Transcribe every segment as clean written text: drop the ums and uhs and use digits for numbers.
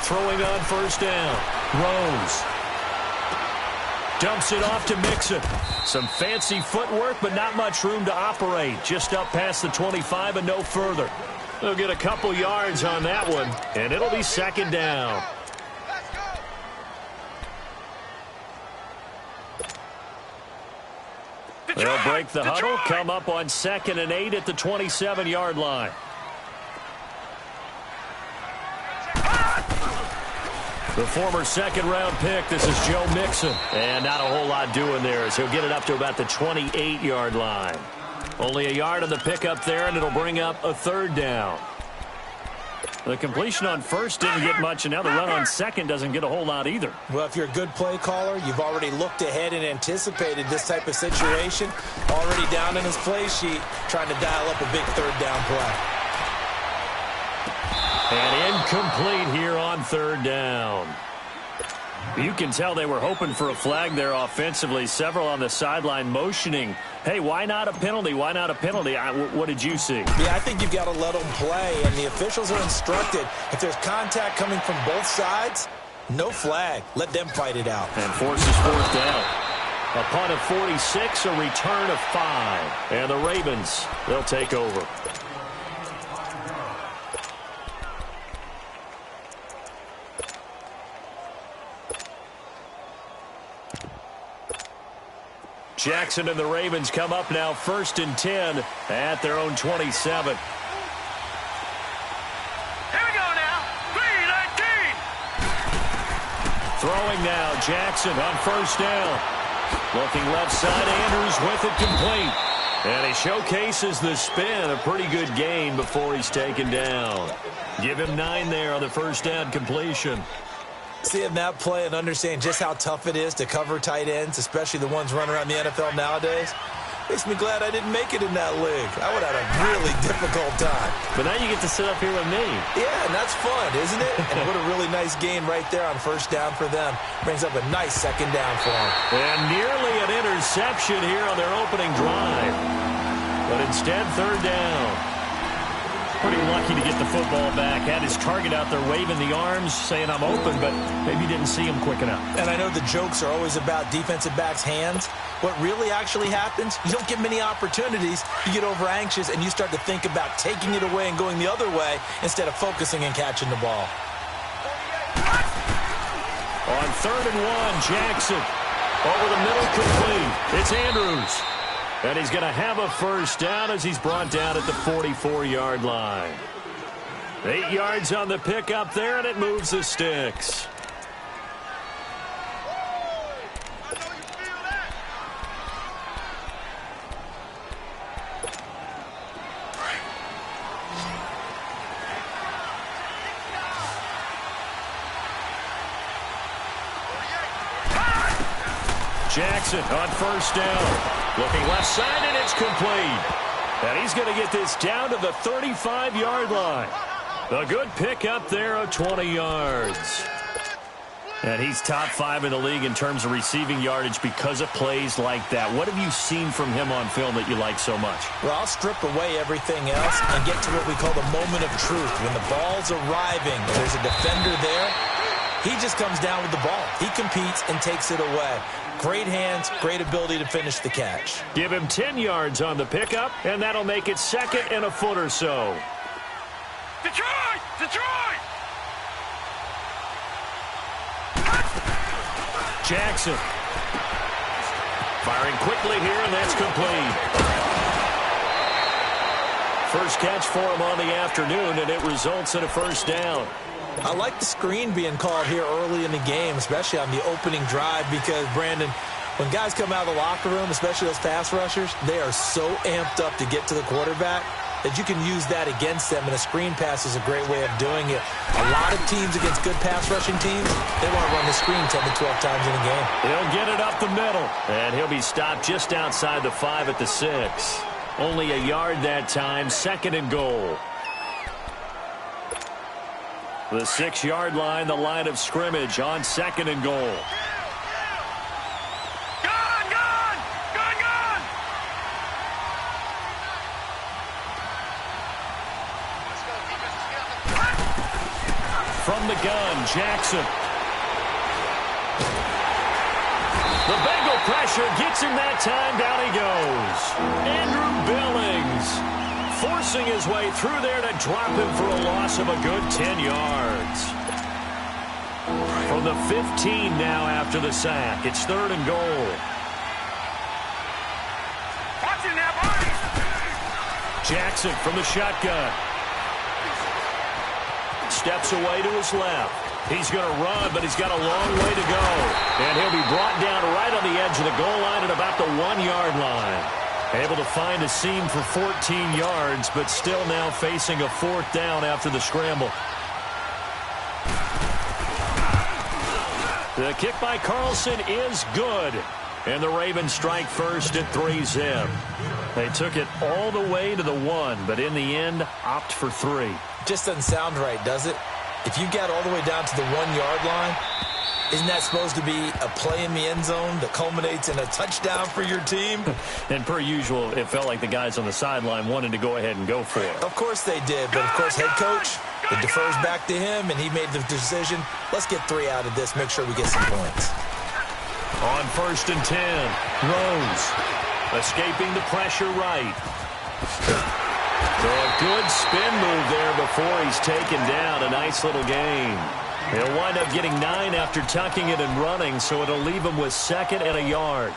Throwing on first down. Rose. Dumps it off to Mixon. Some fancy footwork, but not much room to operate. Just up past the 25 and no further. They'll get a couple yards on that one, and it'll be second down. They'll break the huddle, come up on 2nd and 8 at the 27-yard line. The former second-round pick, this is Joe Mixon. And not a whole lot doing there as he'll get it up to about the 28-yard line. Only a yard on the pickup there, and it'll bring up a third down. The completion on first didn't get much, and now the run on second doesn't get a whole lot either. Well, if you're a good play caller, you've already looked ahead and anticipated this type of situation. Already down in his play sheet, trying to dial up a big third down play. And incomplete here on third down. You can tell they were hoping for a flag there offensively. Several on the sideline motioning, hey, why not a penalty? Why not a penalty? What did you see? Yeah, I think you've got to let them play, and the officials are instructed. If there's contact coming from both sides, no flag. Let them fight it out. And forces fourth down. A punt of 46, a return of 5. And the Ravens, they'll take over. Jackson and the Ravens come up now 1st and 10 at their own 27. Here we go now. 3-19. Throwing now, Jackson on first down. Looking left side, Andrews with it complete. And he showcases the spin, a pretty good gain before he's taken down. Give him 9 there on the first down completion. Seeing that play and understand just how tough it is to cover tight ends, especially the ones running around the NFL nowadays, makes me glad I didn't make it in that league. I would have had a really difficult time. But now you get to sit up here with me. Yeah, and that's fun, isn't it? And what a really nice gain right there on first down for them. Brings up a nice second down for them. And nearly an interception here on their opening drive. But instead, third down. Pretty lucky to get the football back. Had his target out there waving the arms, saying I'm open, but maybe didn't see him quick enough. And I know the jokes are always about defensive backs' hands. What really actually happens, you don't get many opportunities. You get over anxious, and you start to think about taking it away and going the other way instead of focusing and catching the ball. On 3rd and 1, Jackson. Over the middle, complete. It's Andrews. And he's going to have a first down as he's brought down at the 44-yard line. 8 yards on the pickup there, and it moves the sticks. Jackson on first down. Looking left side, and it's complete. And he's going to get this down to the 35-yard line. A good pick up there of 20 yards. And he's top 5 in the league in terms of receiving yardage because of plays like that. What have you seen from him on film that you like so much? Well, I'll strip away everything else and get to what we call the moment of truth. When the ball's arriving, there's a defender there. He just comes down with the ball. He competes and takes it away. Great hands, great ability to finish the catch. Give him 10 yards on the pickup, and that'll make it 2nd and a foot or so. Detroit! Detroit! Jackson. Firing quickly here, and that's complete. First catch for him on the afternoon, and it results in a first down. I like the screen being called here early in the game, especially on the opening drive, because, Brandon, when guys come out of the locker room, especially those pass rushers, they are so amped up to get to the quarterback that you can use that against them, and a screen pass is a great way of doing it. A lot of teams against good pass rushing teams, they want to run the screen 10 to 12 times in a game. He'll get it up the middle, and he'll be stopped just outside the 5 at the 6. Only a yard that time, 2nd and goal. The 6-yard line, the line of scrimmage on 2nd and goal. Gone! Gone! Gone! Gone! From from the gun, Jackson. The Bengal pressure gets him that time. Down he goes. Andrew Billings forcing his way through there to drop him for a loss of a good 10 yards. From the 15 now after the sack. It's 3rd and goal. Jackson from the shotgun. Steps away to his left. He's going to run, but he's got a long way to go. And he'll be brought down right on the edge of the goal line at about the 1-yard line. Able to find a seam for 14 yards, but still now facing a 4th down after the scramble. The kick by Carlson is good. And the Ravens strike first at 3-zip. They took it all the way to the 1, but in the end, opt for 3. Just doesn't sound right, does it? If you get all the way down to the 1-yard line, isn't that supposed to be a play in the end zone that culminates in a touchdown for your team? And per usual, it felt like the guys on the sideline wanted to go ahead and go for it. Of course they did, but of course head coach, it defers back to him, and he made the decision, let's get 3 out of this, make sure we get some points. On 1st and 10, Rose escaping the pressure right. So a good spin move there before he's taken down. A nice little gain. He'll wind up getting 9 after tucking it and running, so it'll leave him with 2nd and a yard.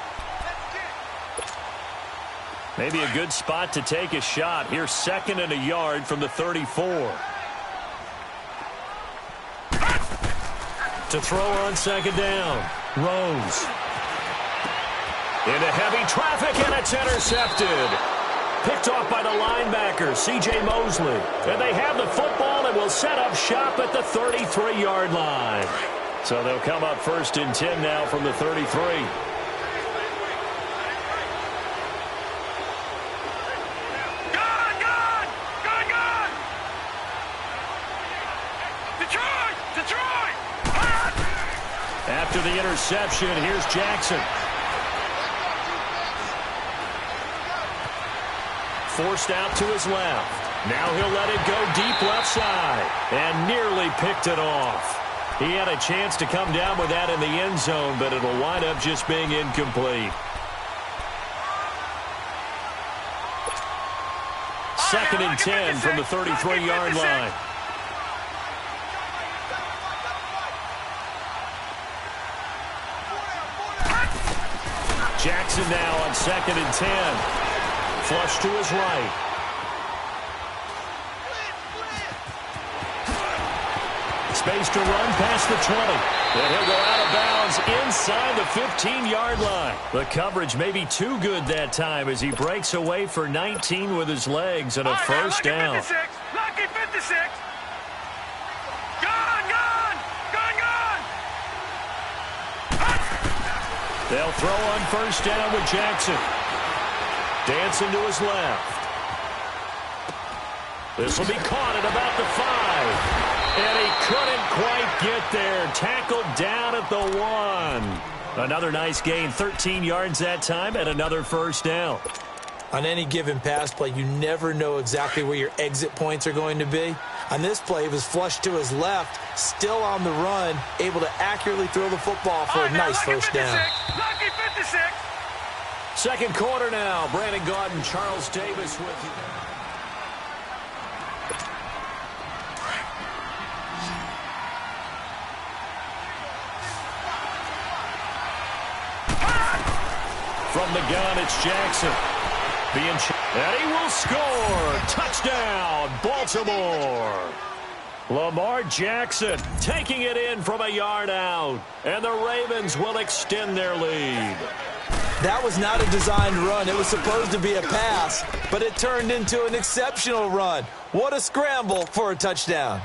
Maybe a good spot to take a shot. Here's 2nd and a yard from the 34. To throw on 2nd down. Rose. Into heavy traffic, and it's intercepted. Picked off by the linebacker, C.J. Mosley. And they have the football and will set up shop at the 33-yard line. So they'll come up 1st and 10 now from the 33. After the interception, here's Jackson. Forced out to his left. Now he'll let it go deep left side. And nearly picked it off. He had a chance to come down with that in the end zone, but it'll wind up just being incomplete. 2nd and 10 from the 33-yard line. Jackson now on 2nd and 10. Flush to his right. Space to run past the 20. And he'll go out of bounds inside the 15-yard line. The coverage may be too good that time as he breaks away for 19 with his legs and a first down. Lucky 56. They'll throw on first down with Jackson. Dancing to his left. This will be caught at about the 5. And he couldn't quite get there. Tackled down at the 1. Another nice gain, 13 yards that time, and another first down. On any given pass play, you never know exactly where your exit points are going to be. On this play, he was flushed to his left, still on the run, able to accurately throw the football for a nice first down. Lucky 56. Second quarter now. Brandon Gaudin, Charles Davis with you. From the gun, it's Jackson. And he will score. Touchdown, Baltimore. Lamar Jackson taking it in from a yard out. And the Ravens will extend their lead. That was not a designed run. It was supposed to be a pass, but it turned into an exceptional run. What a scramble for a touchdown.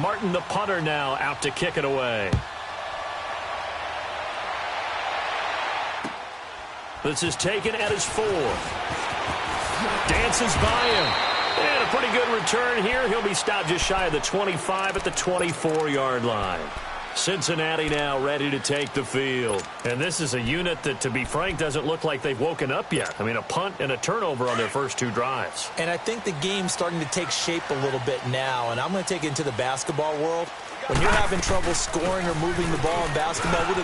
Martin, the punter, now out to kick it away. This is taken at his 4. Dances by him. And a pretty good return here. He'll be stopped just shy of the 25 at the 24-yard line. Cincinnati now ready to take the field. And this is a unit that, to be frank, doesn't look like they've woken up yet. I mean, a punt and a turnover on their first 2 drives. And I think the game's starting to take shape a little bit now, and I'm going to take it into the basketball world. When you're having trouble scoring or moving the ball in basketball, what do?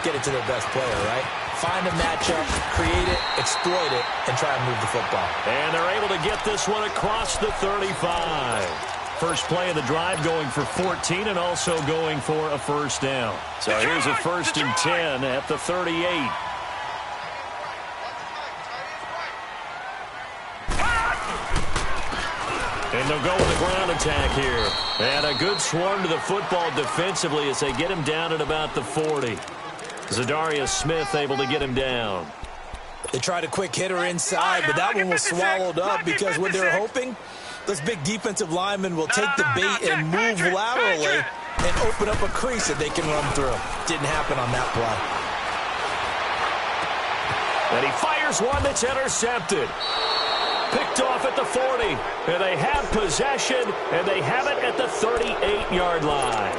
Get it to their best player, right? Find a matchup, create it, exploit it, and try and move the football. And they're able to get this one across the 35. First play of the drive going for 14 and also going for a first down. So here's a 1st and 10 at the 38. And they'll go with a ground attack here. And a good swarm to the football defensively as they get him down at about the 40. Zadarius Smith able to get him down. They tried a quick hitter inside, but that one was swallowed up because what they're hoping, those big defensive linemen will take the bait and move laterally and open up a crease that they can run through. Didn't happen on that play. And he fires one that's intercepted. Picked off at the 40. And they have possession, and they have it at the 38-yard line.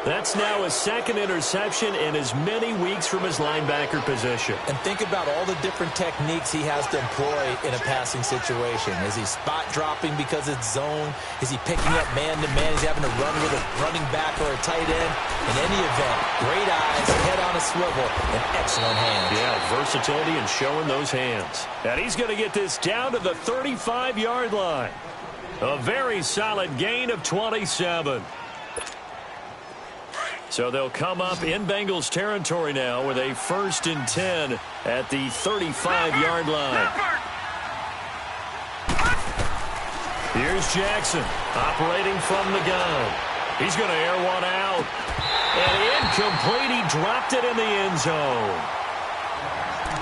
That's now his 2nd interception in as many weeks from his linebacker position. And think about all the different techniques he has to employ in a passing situation. Is he spot dropping because it's zone? Is he picking up man-to-man? Is he having to run with a running back or a tight end? In any event, great eyes, head on a swivel, and excellent hands. Yeah, versatility and showing those hands. And he's going to get this down to the 35-yard line. A very solid gain of 27. So they'll come up in Bengals territory now with a 1st and 10 at the 35-yard line. Here's Jackson operating from the gun. He's going to air one out. And incomplete. He dropped it in the end zone.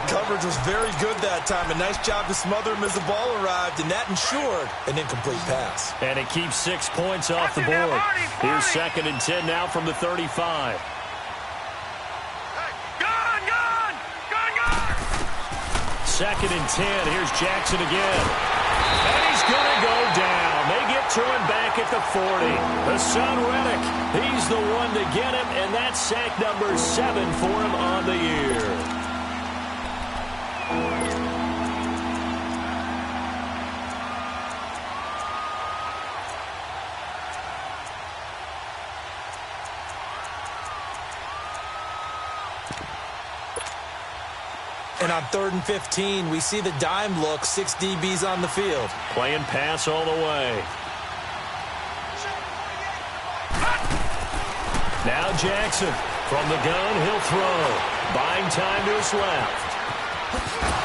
Coverage was very good that time. A nice job to smother him as the ball arrived, and that ensured an incomplete pass. And it keeps 6 points off the board. Here's 2nd and 10 now from the 35. Gone! 2nd and 10. Here's Jackson again. And he's going to go down. They get to him back at the 40. Hassan Reddick, he's the one to get him, and that's sack number 7 for him on the year. And on 3rd and 15, we see the dime look, 6 DBs on the field. Playing pass all the way. Now Jackson from the gun, he'll throw. Buying time to his left.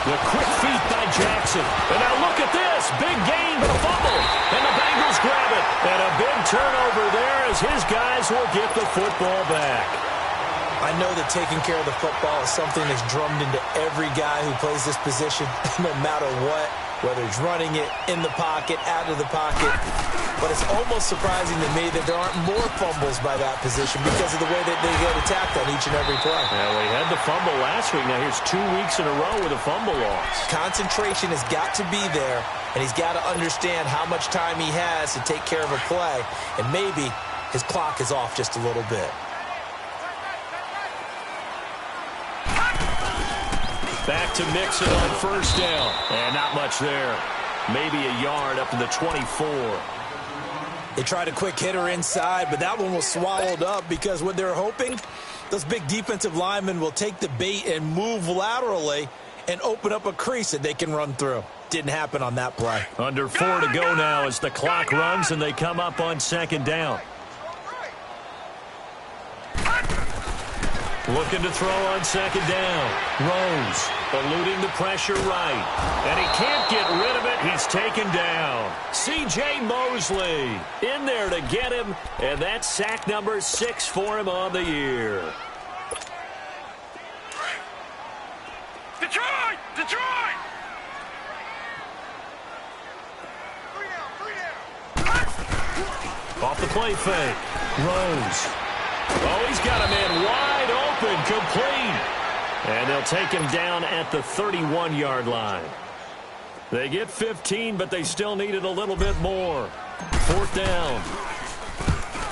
The quick feet by Jackson. And now look at this. Big gain, but a fumble. And the Bengals grab it. And a big turnover there as his guys will get the football back. I know that taking care of the football is something that's drummed into every guy who plays this position, no matter what, whether he's running it, in the pocket, out of the pocket. But it's almost surprising to me that there aren't more fumbles by that position because of the way that they get attacked on each and every play. Well, he had the fumble last week. Now here's 2 weeks in a row with a fumble loss. Concentration has got to be there, and he's got to understand how much time he has to take care of a play, and maybe his clock is off just a little bit. Back to Mixon on 1st down. And not much there. Maybe a yard up to the 24. They tried a quick hitter inside, but that one was swallowed up because what they're hoping, those big defensive linemen will take the bait and move laterally and open up a crease that they can run through. Didn't happen on that play. Under 4 to go now as the clock runs and they come up on 2nd down. Looking to throw on 2nd down. Rose eluding the pressure right. And he can't get rid of it. He's taken down. C.J. Mosley in there to get him. And that's sack number 6 for him on the year. Detroit! Off the play fake. Rose. Oh, he's got a man wide open, complete. And they'll take him down at the 31-yard line. They get 15, but they still needed a little bit more. 4th down.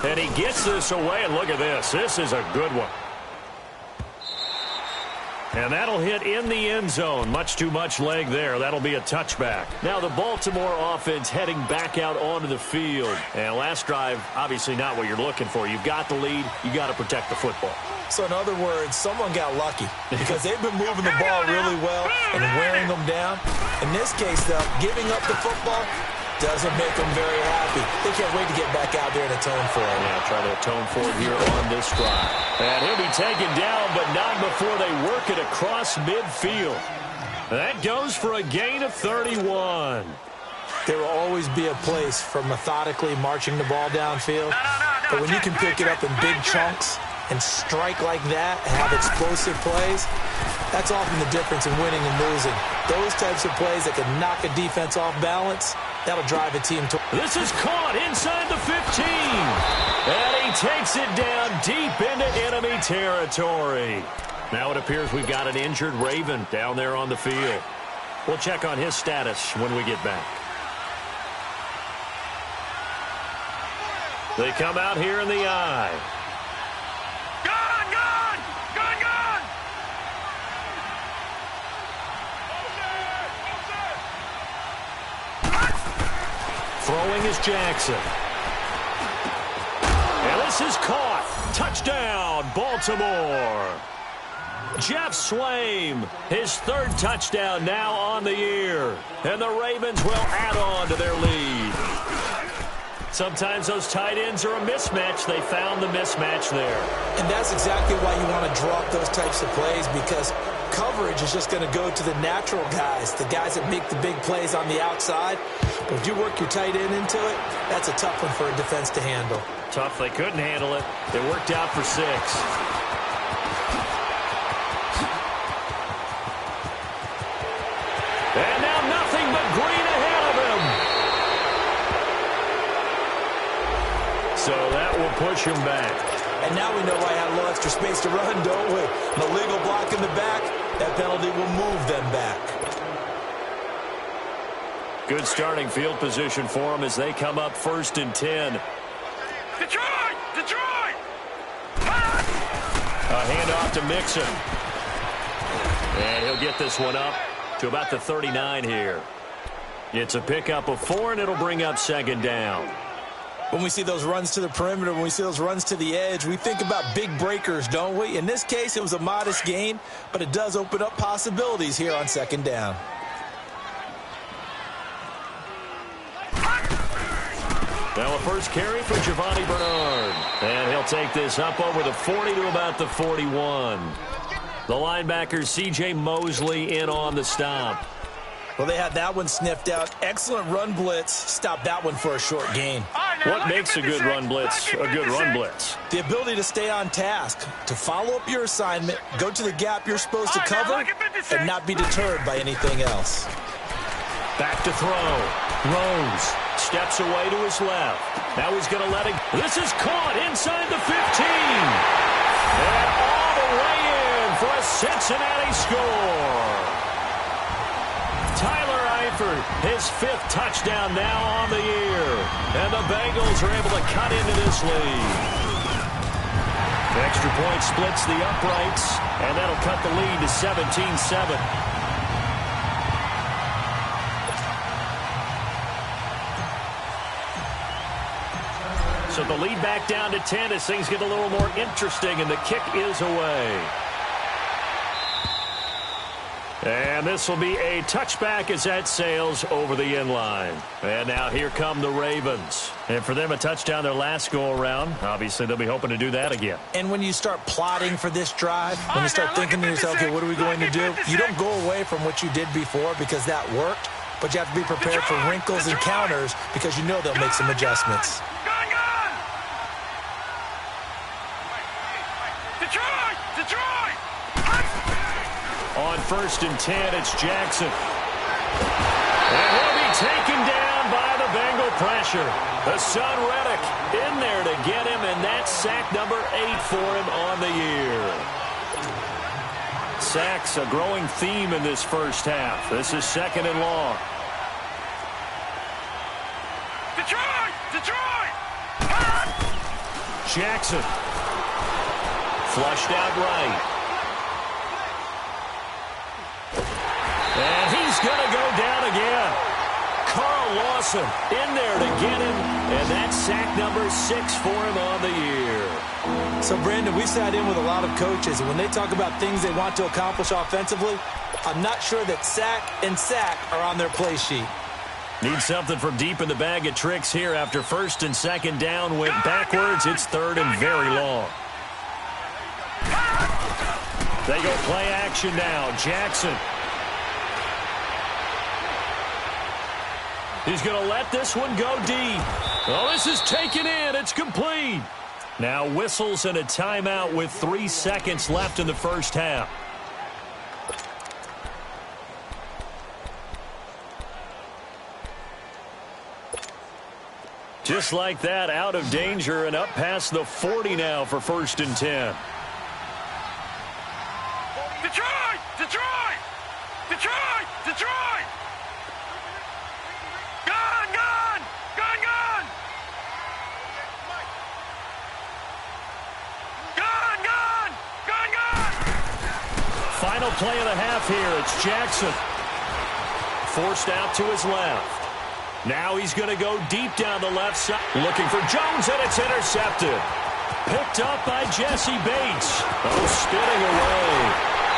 And And he gets this away, and look at this. This is a good one. And that'll hit in the end zone. Much too much leg there. That'll be a touchback. Now the Baltimore offense heading back out onto the field. And last drive, obviously not what you're looking for. You've got the lead. You got to protect the football. So in other words, someone got lucky because they've been moving the ball really well and wearing them down. In this case, though, giving up the football doesn't make them very happy. They can't wait to get back out there and atone for it. Yeah, try to atone for it here on this drive. And he'll be taken down, but not before they work it across midfield. That goes for a gain of 31. There will always be a place for methodically marching the ball downfield. But when you can pick it up in big chunks and strike like that and have explosive plays, that's often the difference in winning and losing. Those types of plays that can knock a defense off balance, that'll drive a team to... This is caught inside the 15. And he takes it down deep into enemy territory. Now it appears we've got an injured Raven down there on the field. We'll check on his status when we get back. They come out here in the eye. Gone, gone! Gone, gone! Throwing is Jackson. And this is caught. Touchdown, Baltimore. Jeff Swaim, his third touchdown now on the year. And the Ravens will add on to their lead. Sometimes those tight ends are a mismatch. They found the mismatch there. And that's exactly why you want to drop those types of plays, because coverage is just going to go to the natural guys, the guys that make the big plays on the outside. But if you work your tight end into it, that's a tough one for a defense to handle. Tough. They couldn't handle it. It worked out for 6. And now nothing but green ahead of him. So that will push him back. And now we know why I had a little extra space to run, don't we? An illegal block in the back, that penalty will move them back. Good starting field position for them as they come up 1st and 10. Detroit! Detroit! A handoff to Mixon. And he'll get this one up to about the 39 here. It's a pickup of 4, and it'll bring up 2nd down. When we see those runs to the perimeter, when we see those runs to the edge, we think about big breakers, don't we? In this case, it was a modest gain, but it does open up possibilities here on 2nd down. Now a first carry for Giovanni Bernard. And he'll take this up over the 40 to about the 41. The linebacker, C.J. Mosley, in on the stop. Well, they had that one sniffed out. Excellent run blitz. Stopped that one for a short gain. What makes a good run blitz a good run blitz? The ability to stay on task, to follow up your assignment, go to the gap you're supposed to cover, and not be deterred by anything else. Back to throw. Rose steps away to his left. Now he's going to let it. This is caught inside the 15. And all the way in for a Cincinnati score. Tyler Eifert, his 5th touchdown now on the year. And the Bengals are able to cut into this lead. The extra point splits the uprights, and that'll cut the lead to 17-7. So the lead back down to 10 as things get a little more interesting, and the kick is away. And this will be a touchback as that sails over the end line. And now here come the Ravens. And for them, a touchdown their last go-around. Obviously, they'll be hoping to do that again. And when you start plotting for this drive, when you start thinking to yourself, okay, what are we going to do? You don't go away from what you did before because that worked, but you have to be prepared for wrinkles and counters because you know they'll make some adjustments. On 1st and 10, it's Jackson. And he'll be taken down by the Bengal pressure. The son Reddick in there to get him, and that's sack number 8 for him on the year. Sacks a growing theme in this first half. This is 2nd and long. Detroit! Detroit! Jackson. Flushed out right. And he's going to go down again. Carl Lawson in there to get him, and that's sack number 6 for him on the year. So, Brandon, we've sat in with a lot of coaches, and when they talk about things they want to accomplish offensively, I'm not sure that sack and sack are on their play sheet. Need something from deep in the bag of tricks here after first and second down went backwards. It's third and very long. They go play action now. Jackson. He's going to let this one go deep. Oh, this is taken in. It's complete. Now whistles and a timeout with 3 seconds left in the first half. Just like that, out of danger and up past the 40 now for first and 10. Detroit! Detroit! Detroit! Detroit! Gone! Gone! Gone! Gone! Gone! Gone! Gone! Gone! Final play of the half here. It's Jackson. Forced out to his left. Now he's going to go deep down the left side. Looking for Jones, and it's intercepted. Picked up by Jesse Bates. Oh, spinning away.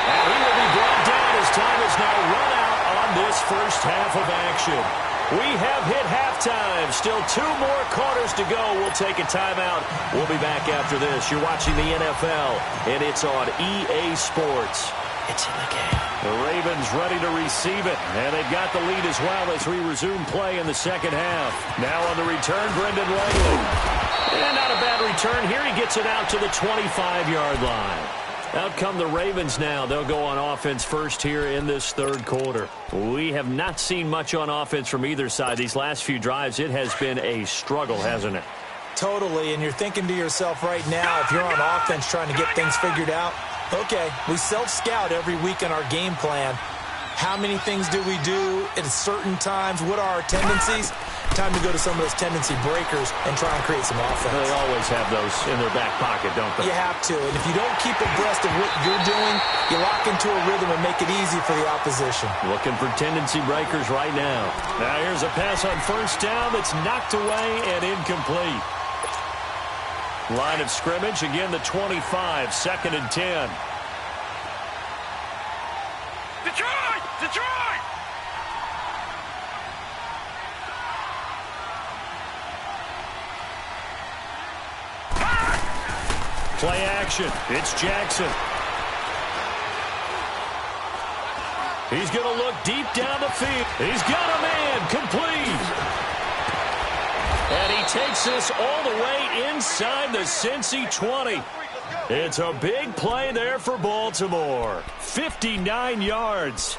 And he will be brought down as time is now run out on this first half of action. We have hit halftime. Still 2 more quarters to go. We'll take a timeout. We'll be back after this. You're watching the NFL, and it's on EA Sports. It's in the game. The Ravens ready to receive it, and they've got the lead as well as we resume play in the second half. Now on the return, Brendan Langley. And not a bad return here. He gets it out to the 25-yard line. Out come the Ravens now. They'll go on offense first here in this third quarter. We have not seen much on offense from either side. These last few drives, it has been a struggle, hasn't it? Totally, and you're thinking to yourself right now, if you're on offense trying to get things figured out, okay, we self-scout every week in our game plan. How many things do we do at certain times? What are our tendencies? Time to go to some of those tendency breakers and try and create some offense. They always have those in their back pocket, don't they? You have to, and if you don't keep abreast of what you're doing, you lock into a rhythm and make it easy for the opposition. Looking for tendency breakers right now. Now here's a pass on first down that's knocked away and incomplete. Line of scrimmage, again the 25, second and 10. Detroit! Detroit! Play action. It's Jackson. He's going to look deep down the field. He's got a man. Complete. And he takes this all the way inside the Cincy 20. It's a big play there for Baltimore. 59 yards.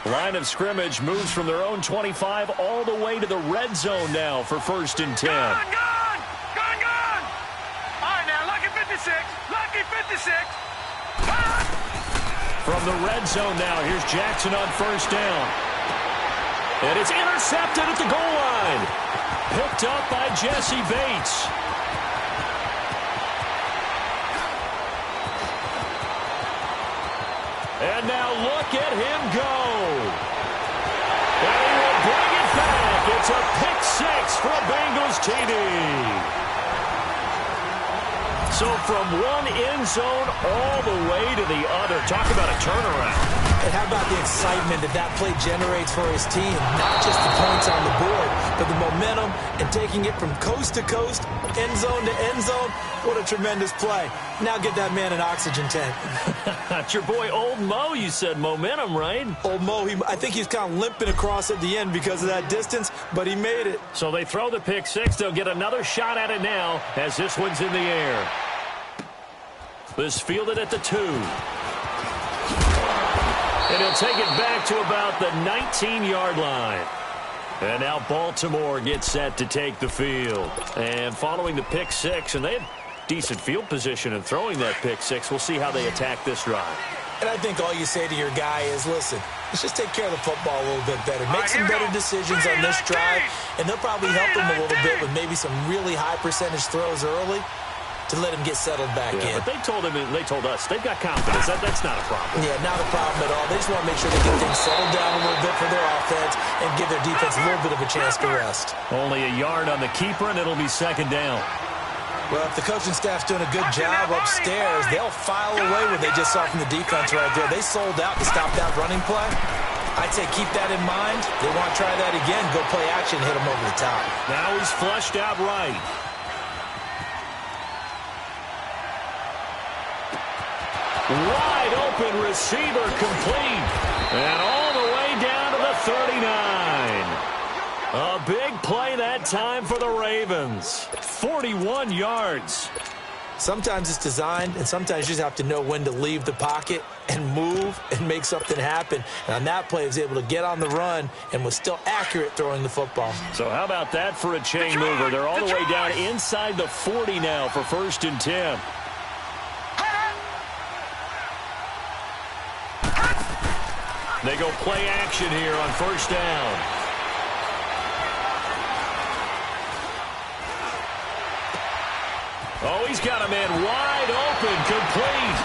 Line of scrimmage moves from their own 25 all the way to the red zone now for first and 10. Gone! Gone! Gone! Gone! All right, now, lucky 56. Lucky 56. From the red zone now, here's Jackson on first down. And it's intercepted at the goal line. Picked up by Jesse Bates. And now look at him go. And he will bring it back. It's a pick six for Bengals TD. So from one end zone all the way to the other. Talk about a turnaround. And how about the excitement that play generates for his team? Not just the points on the board, but the momentum and taking it from coast to coast, end zone to end zone. What a tremendous play. Now get that man an oxygen tank. That's your boy Old Mo. You said momentum, right? Old Mo, I think he's kind of limping across at the end because of that distance, but he made it. So they throw the pick six. They'll get another shot at it now as this one's in the air. This fielded at the 2. And he'll take it back to about the 19-yard line. And now Baltimore gets set to take the field. And following the pick six, and they had decent field position and throwing that pick six. We'll see how they attack this drive. And I think all you say to your guy is, listen, let's just take care of the football a little bit better. Make some better decisions on this drive, and they'll probably help him a little bit with maybe some really high percentage throws early to let him get settled back in. But they told us they've got confidence. That's not a problem. Yeah, not a problem at all. They just want to make sure they get things settled down a little bit for their offense and give their defense a little bit of a chance to rest. Only a yard on the keeper, and it'll be second down. Well, if the coaching staff's doing a good job upstairs, they'll file away what they just saw from the defense right there. They sold out to stop that running play. I'd say keep that in mind. They want to try that again. Go play action, hit them over the top. Now he's flushed out right. Wide open receiver complete. And all the way down to the 39. A big play that time for the Ravens. 41 yards. Sometimes it's designed, and sometimes you just have to know when to leave the pocket and move and make something happen. And on that play, he was able to get on the run and was still accurate throwing the football. So how about that for a chain mover? They're all the way down inside the 40 now for 1st and 10. They go play action here on 1st down. Oh, he's got a man wide open, complete.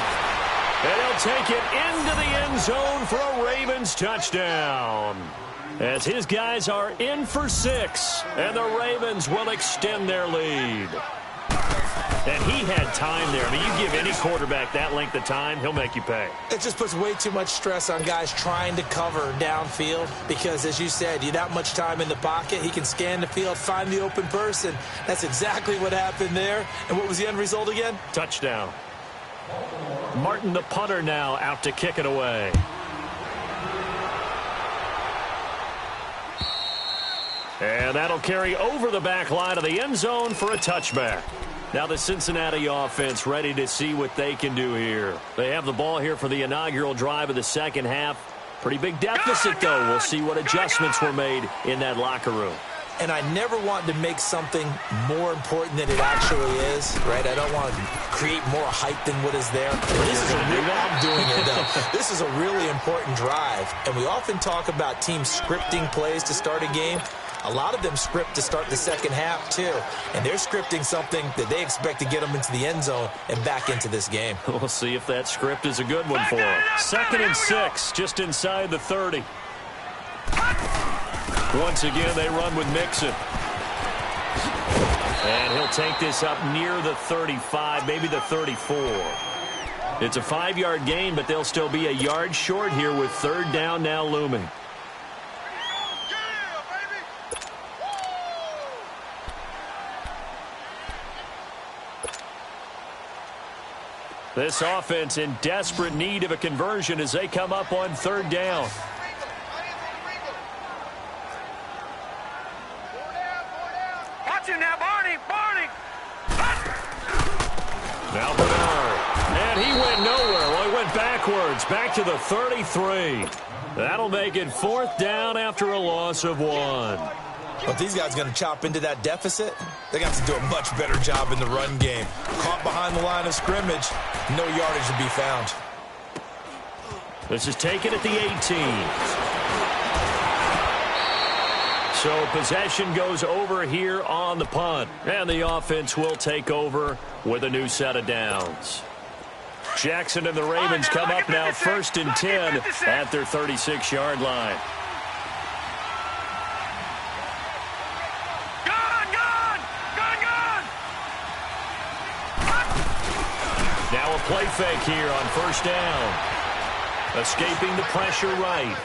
And he'll take it into the end zone for a Ravens touchdown. As his guys are in for 6, and the Ravens will extend their lead. And he had time there. I mean, you give any quarterback that length of time, he'll make you pay. It just puts way too much stress on guys trying to cover downfield because, as you said, you that much time in the pocket, he can scan the field, find the open person. That's exactly what happened there. And what was the end result again? Touchdown. Martin, the punter, now out to kick it away. And that'll carry over the back line of the end zone for a touchback. Now the Cincinnati offense ready to see what they can do here. They have the ball here for the inaugural drive of the second half. Pretty big deficit, though. We'll see what adjustments were made in that locker room. And I never want to make something more important than it actually is, right? I don't want to create more hype than what is there. This is I'm doing it, though. This is a really important drive. And we often talk about teams scripting plays to start a game. A lot of them script to start the second half, too. And they're scripting something that they expect to get them into the end zone and back into this game. We'll see if that script is a good one for them. 2nd and 6, just inside the 30. Once again, they run with Mixon. And he'll take this up near the 35, maybe the 34. It's a 5-yard gain, but they'll still be a yard short here with 3rd down now looming. This offense in desperate need of a conversion as they come up on 3rd down. Watch him now, Barney. Now Bernard. And he went nowhere. Well, he went backwards. Back to the 33. That'll make it 4th down after a loss of 1. But these guys are going to chop into that deficit. They got to do a much better job in the run game. Caught behind the line of scrimmage, no yardage to be found. This is taken at the 18. So possession goes over here on the punt. And the offense will take over with a new set of downs. Jackson and the Ravens come up now 1st and 10 at their 36-yard line. Now a play fake here on 1st down. Escaping the pressure right.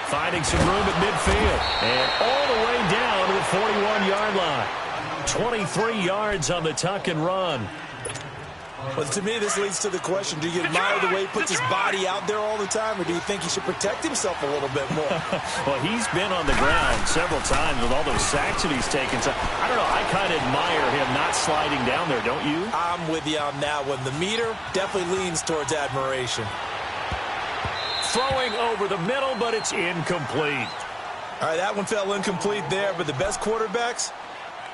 Finding some room at midfield. And all the way down to the 41-yard line. 23 yards on the tuck and run. Well, to me, this leads to the question, do you admire the way he puts his body out there all the time, or do you think he should protect himself a little bit more? Well, he's been on the ground several times with all those sacks that he's taken. So, I don't know, I kind of admire him not sliding down there, don't you? I'm with you on that one. The meter definitely leans towards admiration. Throwing over the middle, but it's incomplete. All right, that one fell incomplete there, but the best quarterbacks,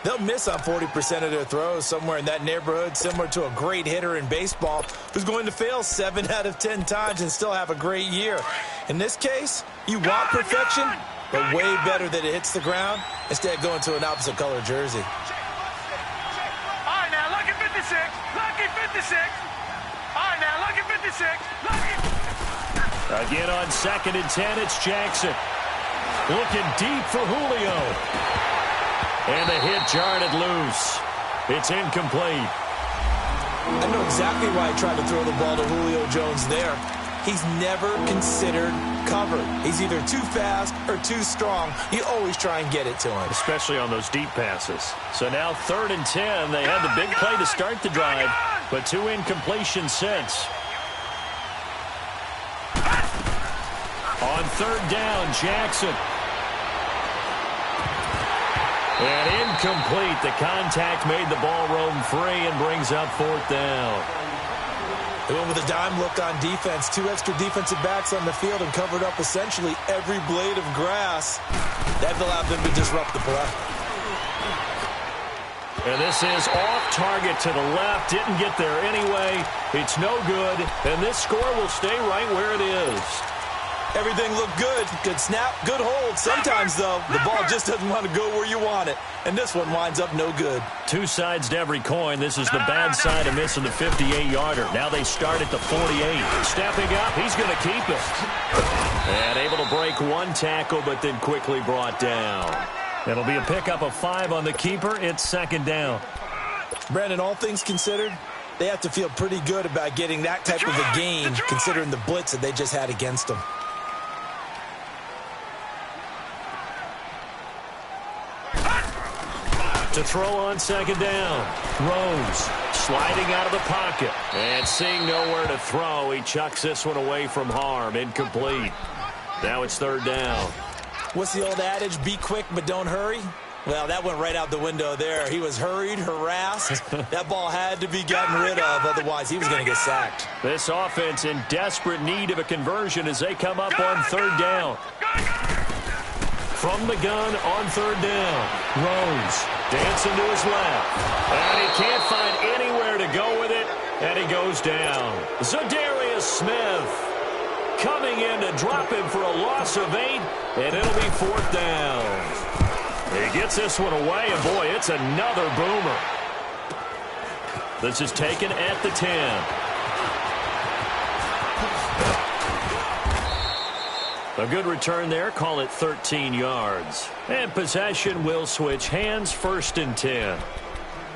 They'll miss on 40% of their throws, somewhere in that neighborhood, similar to a great hitter in baseball who's going to fail 7 out of 10 times and still have a great year. In this case, you want perfection, but way better that it hits the ground instead of going to an opposite color jersey. All right, now, lucky 56. Lucky 56. All right, now, lucky 56. Lucky. Again on 2nd and 10, it's Jackson. Looking deep for Julio. And the hit jarred it loose. It's incomplete. I know exactly why he tried to throw the ball to Julio Jones there. He's never considered covered. He's either too fast or too strong. You always try and get it to him. Especially on those deep passes. So now 3rd and 10. They had the big play to start the drive, but 2 incompletions since. On 3rd down, Jackson. And incomplete. The contact made the ball roam free and brings up 4th down. They went with a dime look on defense. 2 extra defensive backs on the field and covered up essentially every blade of grass. That allowed them to disrupt the play. And this is off target to the left. Didn't get there anyway. It's no good. And this score will stay right where it is. Everything looked good. Good snap, good hold. Sometimes, though, the ball just doesn't want to go where you want it. And this one winds up no good. 2 sides to every coin. This is the bad side of missing the 58-yarder. Now they start at the 48. Stepping up, he's going to keep it. And able to break 1 tackle, but then quickly brought down. It'll be a pickup of 5 on the keeper. It's 2nd down. Brandon, all things considered, they have to feel pretty good about getting that type of a gain, considering the blitz that they just had against them. To throw on 2nd down. Rose sliding out of the pocket. And seeing nowhere to throw, he chucks this one away from harm. Incomplete. Now it's 3rd down. What's the old adage? Be quick, but don't hurry? Well, that went right out the window there. He was hurried, harassed. That ball had to be gotten rid of, otherwise he was going to get sacked. This offense in desperate need of a conversion as they come up on 3rd down. From the gun on 3rd down. Rose dancing to his left. And he can't find anywhere to go with it. And he goes down. Zadarius Smith coming in to drop him for a loss of 8. And it'll be 4th down. He gets this one away. And, boy, it's another boomer. This is taken at the 10. A good return there. Call it 13 yards. And possession will switch hands. 1st and 10.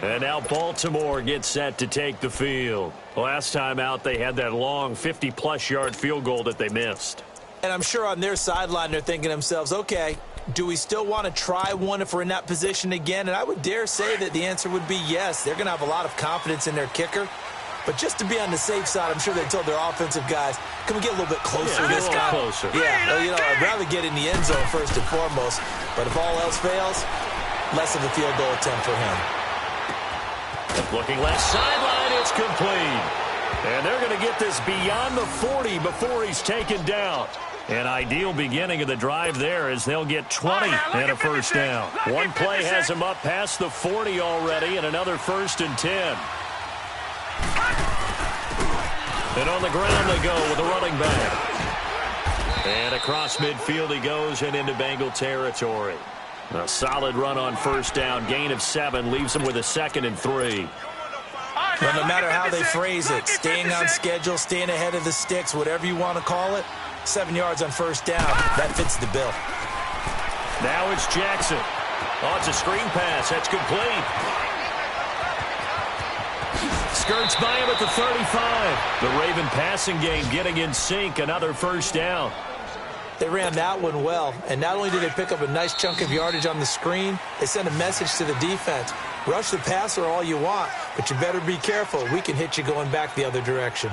And now Baltimore gets set to take the field. Last time out, they had that long 50-plus yard field goal that they missed. And I'm sure on their sideline they're thinking to themselves, okay, do we still want to try one if we're in that position again? And I would dare say that the answer would be yes. They're going to have a lot of confidence in their kicker. But just to be on the safe side, I'm sure they told their offensive guys, can we get a little bit closer this time? Closer. Yeah, well, you know, I'd rather get in the end zone first and foremost. But if all else fails, less of a field goal attempt for him. Looking left sideline, it's complete. And they're going to get this beyond the 40 before he's taken down. An ideal beginning of the drive there as they'll get 20 and a 1st down. One play has them up past the 40 already and another 1st and 10. And on the ground they go with a running back. And across midfield he goes and into Bengal territory. A solid run on 1st down. Gain of 7 leaves him with a 2nd and 3. Well, no matter how they phrase it, staying on schedule, staying ahead of the sticks, whatever you want to call it, 7 yards on 1st down. That fits the bill. Now it's Jackson. Oh, it's a screen pass. That's complete. Skirts by him at the 35. The Raven passing game getting in sync. Another 1st down. They ran that one well, and not only did they pick up a nice chunk of yardage on the screen, they sent a message to the defense. Rush the passer all you want, but you better be careful. We can hit you going back the other direction.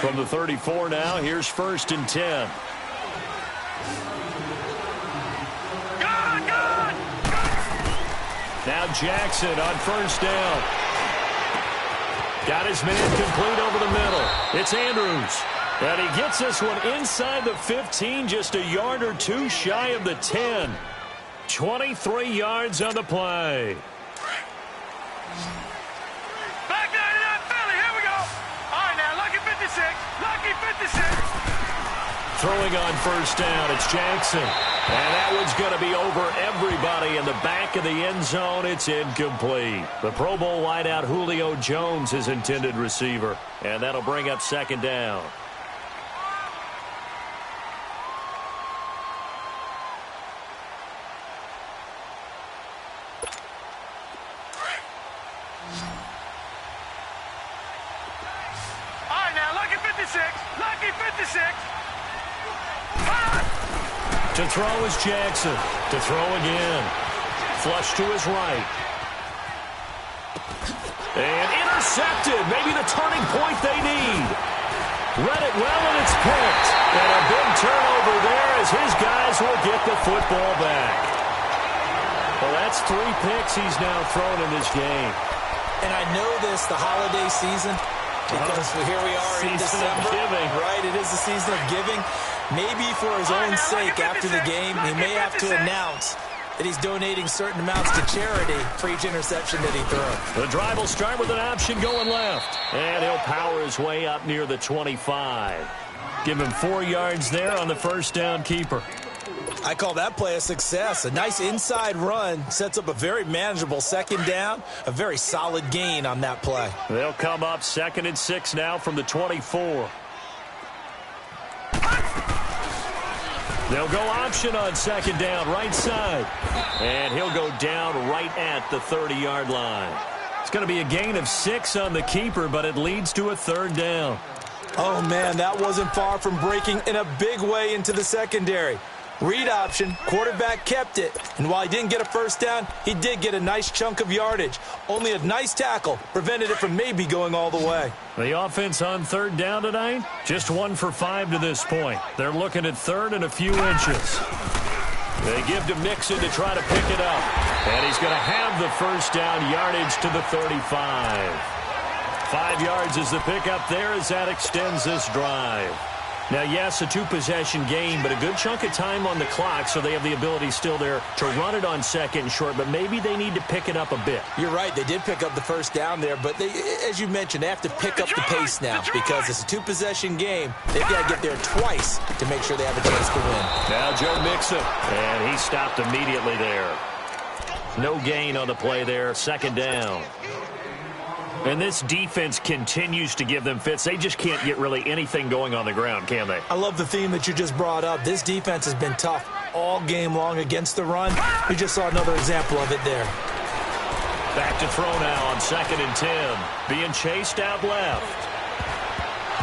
From the 34 now, here's 1st and 10. Now Jackson on 1st down. Got his man complete over the middle. It's Andrews. And he gets this one inside the 15, just a yard or two shy of the 10. 23 yards on the play. Back 99 Philly, here we go. All right, now, lucky 56. Lucky 56. Throwing on first down, it's Jackson. And that one's going to be over everybody in the back of the end zone. It's incomplete. The Pro Bowl wideout Julio Jones is intended receiver. And that'll bring up second down. All right, now, lucky 56. Lucky 56. To throw is Jackson. To throw again. Flush to his right. And intercepted. Maybe the turning point they need. Read it well, and it's picked. And a big turnover there as his guys will get the football back. Well, that's 3 picks he's now thrown in this game. And I know this, the holiday season, because here we are in December. Giving. Right, it is the season of giving. Maybe for his own sake after the game, he may have to announce that he's donating certain amounts to charity for each interception that he throws. The drive will start with an option going left. And he'll power his way up near the 25. Give him 4 yards there on the first down keeper. I call that play a success. A nice inside run sets up a very manageable second down, a very solid gain on that play. They'll come up 2nd and 6 now from the 24. They'll go option on second down, right side. And he'll go down right at the 30-yard line. It's going to be a gain of 6 on the keeper, but it leads to a 3rd down. Oh, man, that wasn't far from breaking in a big way into the secondary. Read option, quarterback kept it. And while he didn't get a first down, he did get a nice chunk of yardage. Only a nice tackle prevented it from maybe going all the way. The offense on 3rd down tonight, just 1 for 5 to this point. They're looking at 3rd and a few inches. They give to Mixon to try to pick it up. And he's going to have the first down yardage to the 35. 5 yards is the pickup there as that extends this drive. Now, yes, a 2-possession game, but a good chunk of time on the clock, so they have the ability still there to run it on 2nd and short, but maybe they need to pick it up a bit. You're right. They did pick up the first down there, but they, as you mentioned, they have to pick up the pace now because it's a 2-possession game. They've got to get there twice to make sure they have a chance to win. Now Joe Mixon, and he stopped immediately there. No gain on the play there, 2nd down. And this defense continues to give them fits. They just can't get really anything going on the ground, can they? I love the theme that you just brought up. This defense has been tough all game long against the run. We just saw another example of it there. Back to throw now on 2nd and 10. Being chased out left.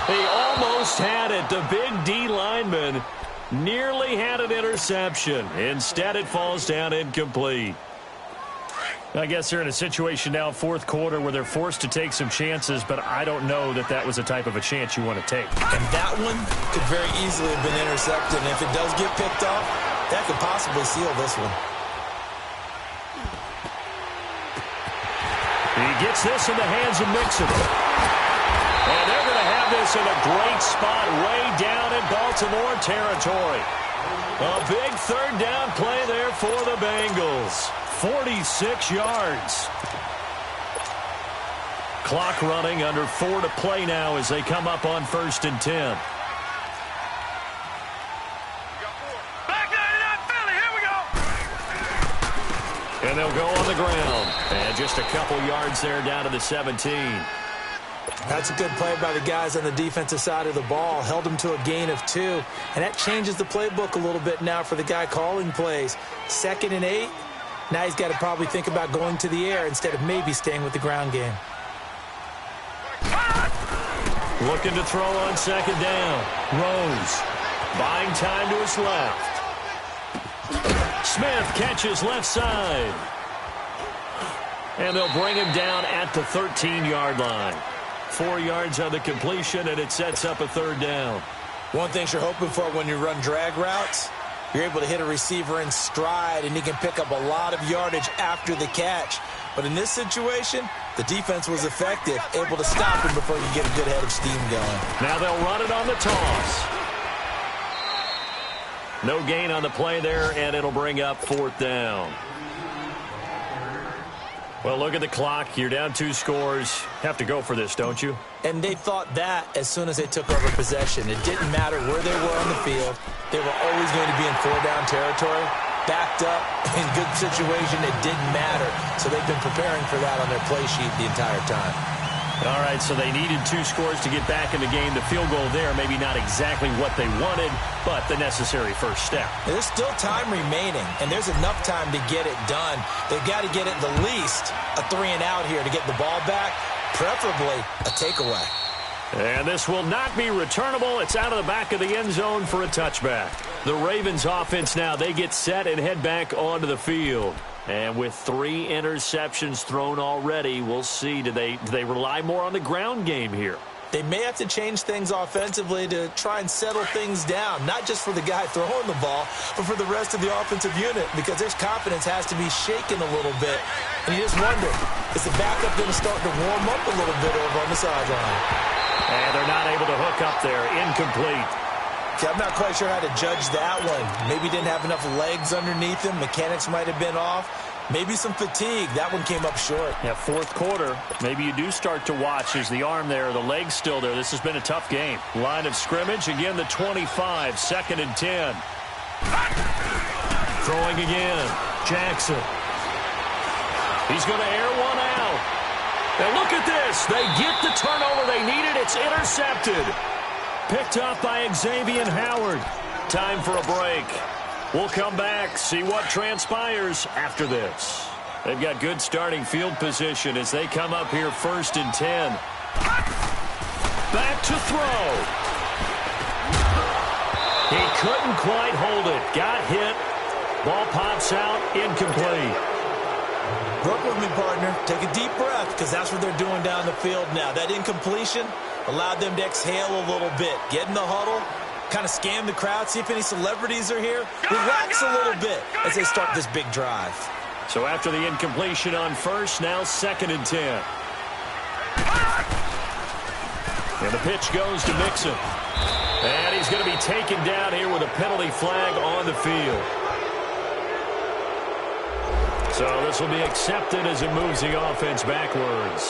He almost had it. The big D lineman nearly had an interception. Instead, it falls down incomplete. I guess they're in a situation now, 4th quarter, where they're forced to take some chances, but I don't know that that was the type of a chance you want to take. And that one could very easily have been intercepted, and if it does get picked off, that could possibly seal this one. He gets this in the hands of Mixon. And they're going to have this in a great spot way down in Baltimore territory. A big 3rd down play there for the Bengals. 46 yards. Clock running, under 4 to play now as they come up on 1st and 10. Back 99 Philly, here we go. And they'll go on the ground. And just a couple yards there down to the 17. That's a good play by the guys on the defensive side of the ball. Held them to a gain of 2. And that changes the playbook a little bit now for the guy calling plays. 2nd and 8. Now he's got to probably think about going to the air instead of maybe staying with the ground game. Looking to throw on 2nd down. Rose buying time to his left. Smith catches left side. And they'll bring him down at the 13-yard line. 4 yards on the completion, and it sets up a 3rd down. One thing you're hoping for when you run drag routes, you're able to hit a receiver in stride, and he can pick up a lot of yardage after the catch. But in this situation, the defense was effective, able to stop him before he could get a good head of steam going. Now they'll run it on the toss. No gain on the play there, and it'll bring up 4th down. Well, look at the clock. You're down 2 scores. Have to go for this, don't you? And they thought that as soon as they took over possession. It didn't matter where they were on the field. They were always going to be in 4-down territory. Backed up, in good situation, it didn't matter. So they've been preparing for that on their play sheet the entire time. All right, so they needed 2 scores to get back in the game. The field goal there, maybe not exactly what they wanted, but the necessary first step. There's still time remaining, and there's enough time to get it done. They've got to get at the least a 3-and-out here to get the ball back, preferably a takeaway. And this will not be returnable. It's out of the back of the end zone for a touchback. The Ravens offense now, they get set and head back onto the field. And with 3 interceptions thrown already, we'll see. Do they rely more on the ground game here? They may have to change things offensively to try and settle things down, not just for the guy throwing the ball, but for the rest of the offensive unit, because their confidence has to be shaken a little bit. And you just wonder, is the backup going to start to warm up a little bit over on the sideline? And they're not able to hook up there. Incomplete. See, I'm not quite sure how to judge that one. Maybe didn't have enough legs underneath him. Mechanics might have been off. Maybe some fatigue. That one came up short. Yeah, 4th quarter. Maybe you do start to watch as the arm there, the leg's still there. This has been a tough game. Line of scrimmage, again the 25, 2nd and 10. Throwing again. Jackson. He's going to air one out. And look at this. They get the turnover they needed. It's intercepted. Picked up by Xavier Howard. Time for a break. We'll come back, see what transpires after this. They've got good starting field position as they come up here 1st and 10. Back to throw. He couldn't quite hold it. Got hit. Ball pops out. Incomplete. Work with me, partner. Take a deep breath, because that's what they're doing down the field now. That incompletion allowed them to exhale a little bit. Get in the huddle, kind of scan the crowd, see if any celebrities are here. Relax a little bit as they start this big drive. So after the incompletion on 1st, now 2nd and 10. And the pitch goes to Mixon. And he's going to be taken down here with a penalty flag on the field. So this will be accepted as it moves the offense backwards.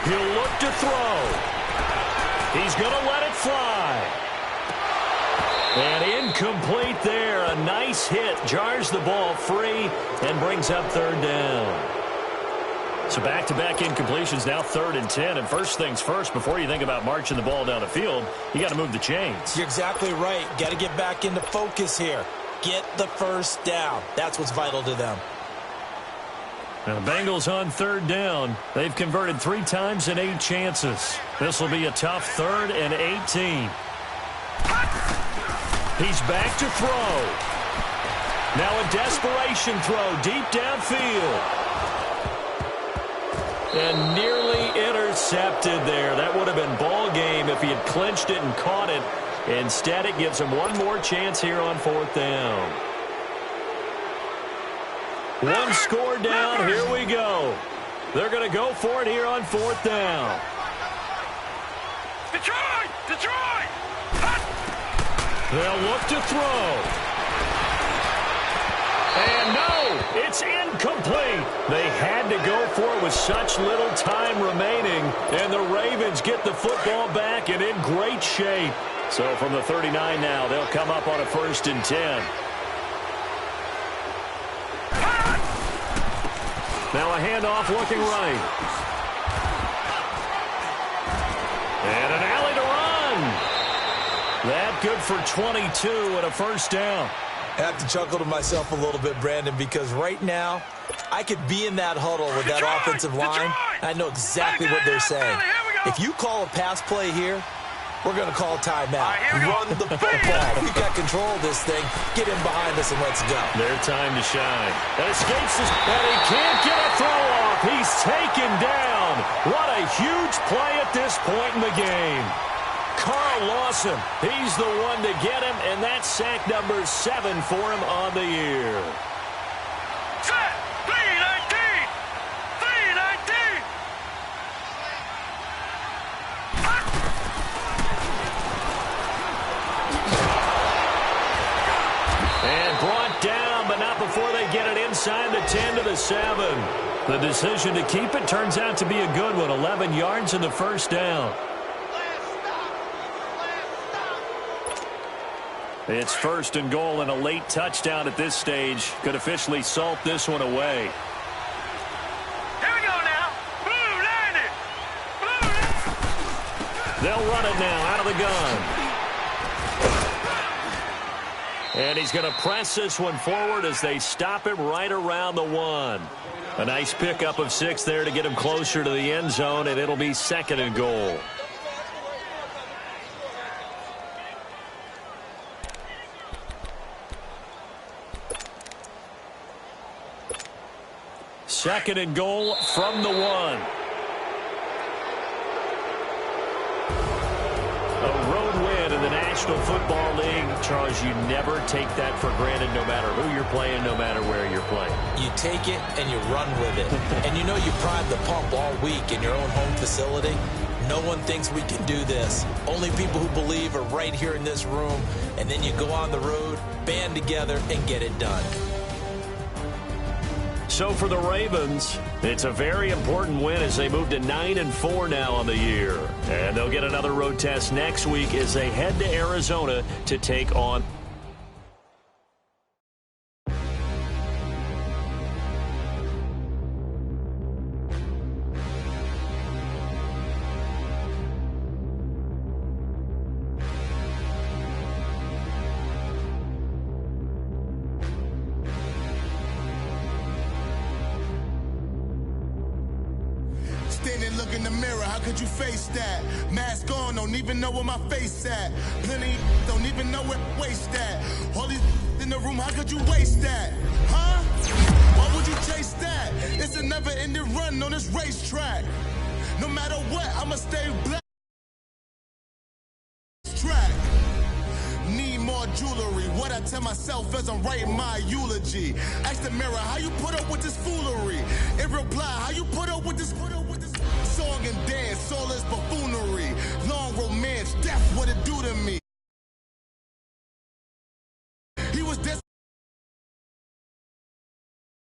He'll look to throw. He's going to let it fly. And incomplete there. A nice hit. Jars the ball free and brings up 3rd down. So back-to-back incompletions, now 3rd and 10. And first things first, before you think about marching the ball down the field, you got to move the chains. You're exactly right. Got to get back into focus here. Get the 1st down. That's what's vital to them. Now the Bengals on 3rd down. They've converted 3 times in 8 chances. This will be a tough 3rd and 18. He's back to throw. Now a desperation throw deep downfield. And nearly intercepted there. That would have been ball game if he had clinched it and caught it. Instead, it gives him one more chance here on 4th down. 1 score down. Here we go. They're going to go for it here on 4th down. Detroit! Detroit! They'll look to throw. And no, it's incomplete. They had to go for it with such little time remaining. And the Ravens get the football back and in great shape. So from the 39 now, they'll come up on a 1st and 10. Now a handoff looking right. And an alley to run. That good for 22 and a 1st down. I have to chuckle to myself a little bit, Brandon, because right now I could be in that huddle with that offensive line. I know exactly what they're saying. If you call a pass play here, we're going to call timeout. Here we go. Run the football. We've got control of this thing. Get in behind us and let's go. Their time to shine. That escapes us, and he can't get a throw off. He's taken down. What a huge play at this point in the game. Carl Lawson, he's the one to get him, and that's sack number 7 for him on the year. Set. 319. 319. And brought down, but not before they get it inside the 10 to the 7. The decision to keep it turns out to be a good one. 11 yards in the first down. It's 1st and goal, and a late touchdown at this stage could officially salt this one away. Here we go now. Blue landed. Blue landed. They'll run it now out of the gun. And he's going to press this one forward as they stop him right around the 1. A nice pickup of 6 there to get him closer to the end zone, and it'll be 2nd and goal. Second and goal from the 1. A road win in the National Football League. Charles, you never take that for granted no matter who you're playing, no matter where you're playing. You take it and you run with it. And you know you prime the pump all week in your own home facility. No one thinks we can do this. Only people who believe are right here in this room. And then you go on the road, band together, and get it done. So for the Ravens, it's a very important win as they move to 9-4 now on the year. And they'll get another road test next week as they head to Arizona to take on. Standing, look in the mirror, how could you face that? Mask on, don't even know where my face at. Plenty don't even know where waste at. All these in the room, how could you waste that? Huh? Why would you chase that? It's a never-ending run on this racetrack. No matter what, I'ma stay black. Track. Need more jewelry. What I tell myself as I'm writing my eulogy. Ask the mirror, how you put up with this foolery? In reply, how you put up with this song and dance, soulless